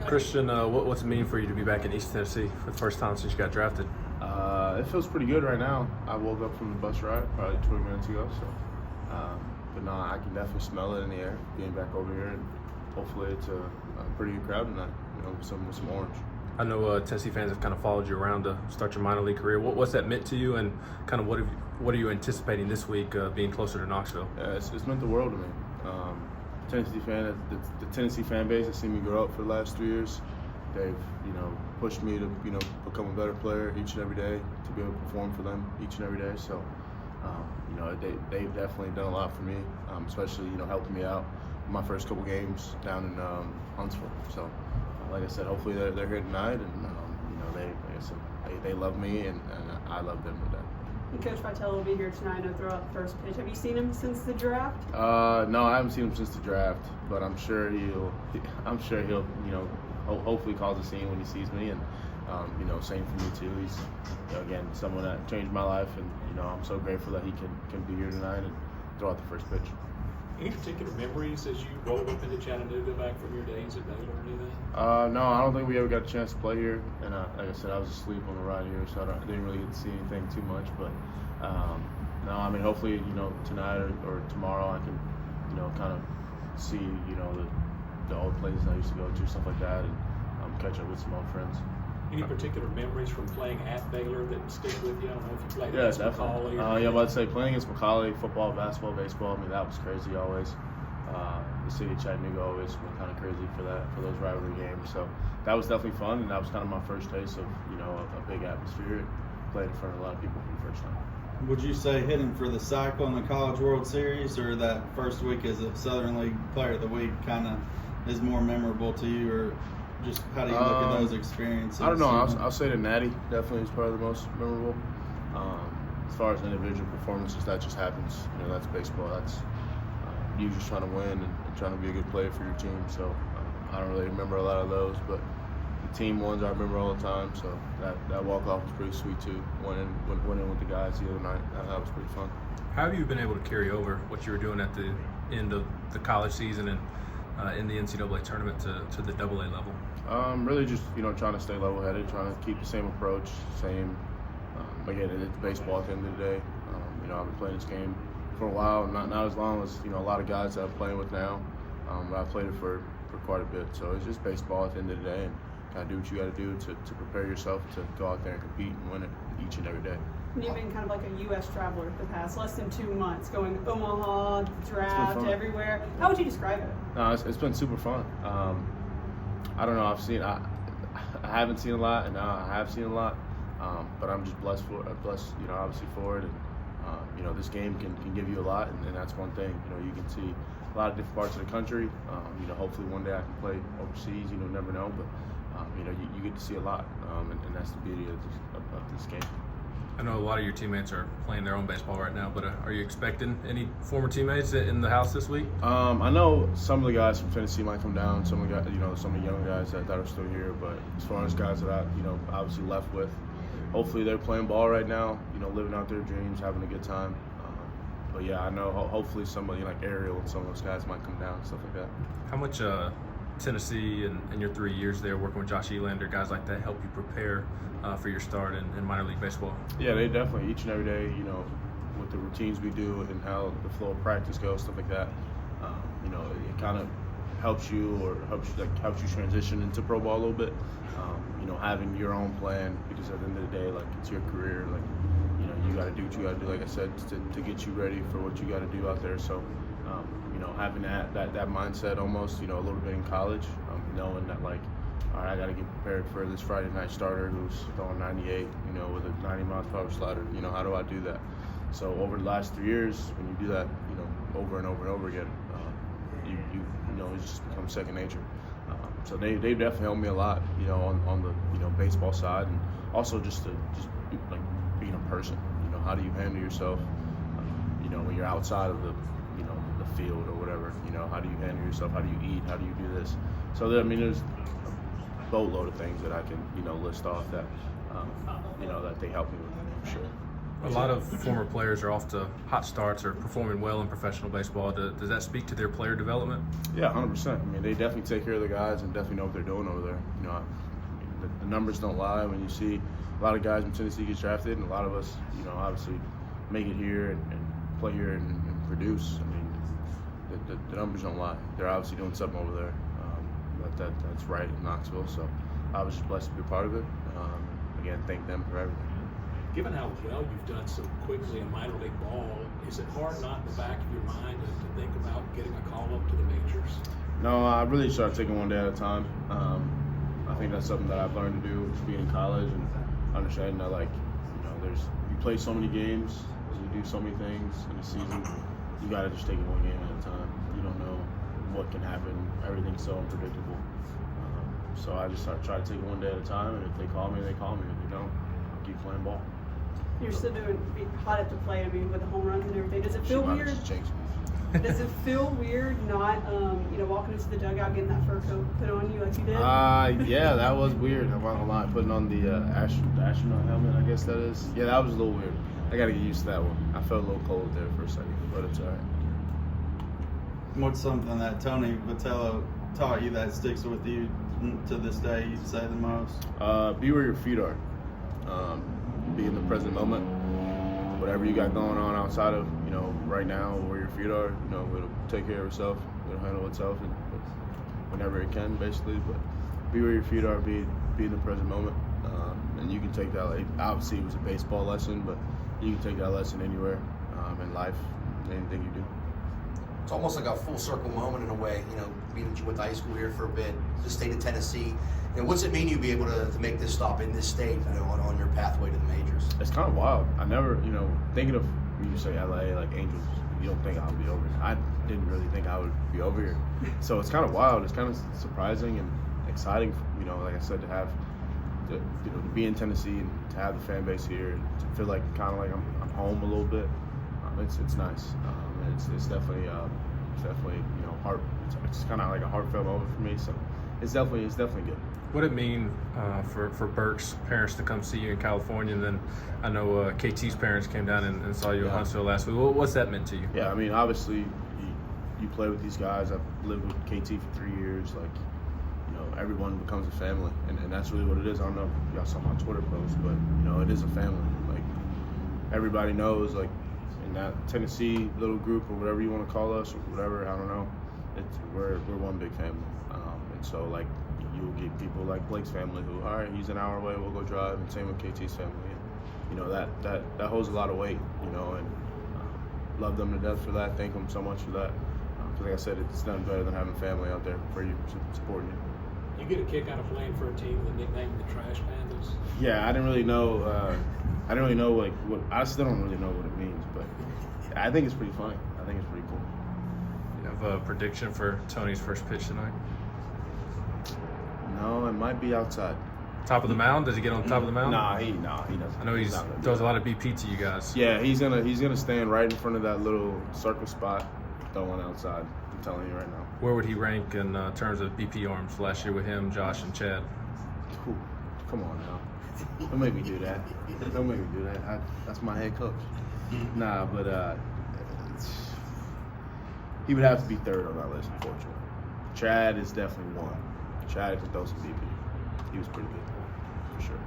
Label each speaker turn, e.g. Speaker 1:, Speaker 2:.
Speaker 1: Christian, what's it mean for you to be back in East Tennessee for the first time since you got drafted?
Speaker 2: It feels pretty good right now. I woke up from the bus ride probably 20 minutes ago, so. But no, I can definitely smell it in the air being back over here, and hopefully it's a pretty good crowd tonight. With some orange.
Speaker 1: I know Tennessee fans have kind of followed you around to start your minor league career. What's that meant to you, and kind of what are you anticipating this week being closer to Knoxville?
Speaker 2: Yeah, it's meant the world to me. Tennessee fan, the Tennessee fan base has seen me grow up for the last 3 years. They've pushed me to become a better player each and every day, to be able to perform for them each and every day. So they've definitely done a lot for me, especially helping me out in my first couple games down in Huntsville. So like I said, hopefully they're here tonight, and they love me and I love them today.
Speaker 3: And Coach Vitale will be here tonight. I throw out the first pitch. Have you seen him since the draft?
Speaker 2: No, I haven't seen him since the draft, but I'm sure he'll hopefully cause a scene when he sees me, and same for me too. He's again someone that changed my life, and I'm so grateful that he can be here tonight and throw out the first pitch.
Speaker 4: Any particular memories as you rolled up into Chattanooga back from your days at Baylor or anything?
Speaker 2: No, I don't think we ever got a chance to play here. And like I said, I was asleep on the ride here, so I didn't really get to see anything too much. But no, I mean, hopefully, tonight or tomorrow I can, kind of see, the old places I used to go to, stuff like that, and catch up with some old friends.
Speaker 4: Any particular memories from playing at Baylor that stick with you? I don't know if you played
Speaker 2: Yeah,
Speaker 4: against
Speaker 2: definitely.
Speaker 4: Macaulay.
Speaker 2: I'd say playing against Macaulay, football, basketball, baseball. I mean, that was crazy always. The city of Chattanooga always went kind of crazy for those rivalry games. So that was definitely fun, and that was kind of my first taste of a big atmosphere, and played in front of a lot of people for the first time.
Speaker 5: Would you say hitting for the cycle in the College World Series, or that first week as a Southern League Player of the Week kind of is more memorable to you, or just how do you look at those experiences?
Speaker 2: I don't know. I'll say the Natty definitely is probably the most memorable. As far as individual performances, that just happens. That's baseball. That's you just trying to win and trying to be a good player for your team. So I don't really remember a lot of those, but the team ones I remember all the time. So that walk-off was pretty sweet too. Winning with the guys the other night, that was pretty fun.
Speaker 1: How have you been able to carry over what you were doing at the end of the college season and in the NCAA tournament to the AA level?
Speaker 2: Really just trying to stay level-headed, trying to keep the same approach, same. Again, it's baseball at the end of the day. I've been playing this game for a while, not as long as a lot of guys that I'm playing with now. But I've played it for quite a bit, so it's just baseball at the end of the day, and kind of do what you got to do to prepare yourself to go out there and compete and win it each and every day.
Speaker 3: You've been kind of like a U.S. traveler the past less than 2 months, going Omaha, draft, everywhere. How would you describe it?
Speaker 2: No, it's been super fun. I don't know. I haven't seen a lot, and now I have seen a lot. But I'm just blessed, obviously for it. And this game can give you a lot, and that's one thing. You can see a lot of different parts of the country. Hopefully one day I can play overseas. Never know, but you get to see a lot, and that's the beauty of this game.
Speaker 1: I know a lot of your teammates are playing their own baseball right now, but are you expecting any former teammates in the house this week?
Speaker 2: I know some of the guys from Tennessee might come down. Some of the guys, some of the young guys that are still here. But as far as guys that I, obviously left with, hopefully they're playing ball right now. Living out their dreams, having a good time. But yeah, I know hopefully somebody like Ariel and some of those guys might come down and stuff like that.
Speaker 1: How much Tennessee and your 3 years there working with Josh Elander, guys like that, help you prepare for your start in minor league baseball?
Speaker 2: Yeah, they definitely, each and every day, with the routines we do and how the flow of practice goes, stuff like that, it kind of helps you transition into pro ball a little bit. Having your own plan, because at the end of the day, like, it's your career, like, you got to do what you got to do, like I said, to get you ready for what you got to do out there. So, having that mindset almost, a little bit in college, knowing that, like, all right, I got to get prepared for this Friday night starter who's throwing 98, with a 90-mile-per-hour slider. How do I do that? So over the last 3 years, when you do that, over and over and over again, it just becomes second nature. So they definitely helped me a lot, on the baseball side, and also just like being a person. How do you handle yourself, when you're outside of the field or whatever. How do you handle yourself? How do you eat? How do you do this? So there's a boatload of things that I can list off that that they help me with, for sure.
Speaker 1: A lot of former players are off to hot starts or performing well in professional baseball. Does that speak to their player development?
Speaker 2: Yeah, 100%. I mean, they definitely take care of the guys and definitely know what they're doing over there. You know, the numbers don't lie. When you see a lot of guys from Tennessee get drafted, and a lot of us, you know, obviously make it here and play here and produce. I mean, the numbers don't lie. They're obviously doing something over there. That's right in Knoxville. So I was just blessed to be a part of it. Again, thank them for everything.
Speaker 4: Given how well you've done so quickly in minor league ball, is it hard not in the back of your mind to think about getting a call up to the majors?
Speaker 2: No, I really started taking one day at a time. I think that's something that I've learned to do being in college and understanding that, like, you know, you play so many games, you do so many things in a season. You got to just take it one game at a time. You don't know what can happen. Everything's so unpredictable. So I just try to take it one day at a time, and if they call me, they call me. If they don't, I'll keep playing ball.
Speaker 3: You're still being hot at the plate. I mean, with the home runs and everything. Does it feel weird? Does it feel weird not, walking into the dugout getting that fur coat put on you like you did?
Speaker 2: Yeah, that was weird. I'm not gonna lie. Putting on the astronaut helmet, I guess that is. Yeah, that was a little weird. I gotta get used to that one. I felt a little cold there for a second, but it's all right.
Speaker 5: What's something that Tony Vitello taught you that sticks with you to this day, you'd say the most?
Speaker 2: Be where your feet are. Be in the present moment. Whatever you got going on outside of, you know, right now, where your feet are, you know, it'll take care of itself. It'll handle itself and whenever it can, basically. But be where your feet are. Be in the present moment. And you can take that. Like, obviously, it was a baseball lesson, but you can take that lesson anywhere in life, anything you do.
Speaker 6: It's almost like a full circle moment in a way, you know, being that you went to high school here for a bit, the state of Tennessee. You know, what's it mean you be able to make this stop in this state, you know, on your pathway to the majors?
Speaker 2: It's kind of wild. I never, you know, thinking of, when you say LA, like Angels, you don't think I'll be over here. I didn't really think I would be over here. So it's kind of wild. It's kind of surprising and exciting, you know, like I said, to be in Tennessee and to have the fan base here and to feel like kind of like I'm home a little bit. It's nice. It's definitely you know, it's kind of like a heartfelt moment for me. So it's definitely good.
Speaker 1: What did it mean for Burke's parents to come see you in California? And then I know KT's parents came down and saw you in Huntsville last week. What's that meant to you?
Speaker 2: Yeah, I mean, obviously, you play with these guys. I've lived with KT for 3 years. Like, you know, everyone becomes a family, and that's really what it is. I don't know if y'all saw my Twitter post, but, you know, it is a family. Like, everybody knows, like, in that Tennessee little group or whatever you want to call us or whatever, I don't know, we're one big family. And so, like, you'll get people like Blake's family who, all right, he's an hour away, we'll go drive, and same with KT's family. And, you know, that holds a lot of weight, you know, and love them to death for that. Thank them so much for that. Because like I said, it's nothing better than having family out there for you, supporting you.
Speaker 4: You get a kick out of playing for a team with the nickname the Trash Pandas?
Speaker 2: Yeah, I didn't really know, like, what, I still don't really know what it means, but I think it's pretty funny. I think it's pretty cool.
Speaker 1: You have a prediction for Tony's first pitch tonight?
Speaker 2: No, it might be outside.
Speaker 1: Top of the mound? Does he get on top of the mound?
Speaker 2: Nah, he doesn't.
Speaker 1: I know he throws a lot of BP to you guys.
Speaker 2: Yeah, he's gonna stand right in front of that little circle spot, throwing outside. I'm telling you right now.
Speaker 1: Where would he rank in terms of BP arms last year with him, Josh, and Chad?
Speaker 2: Ooh, come on now. Don't make me do that. Don't make me do that. That's my head coach. Nah, but he would have to be third on that list, unfortunately. Chad is definitely one. Chad could throw some BP. He was pretty good, for sure.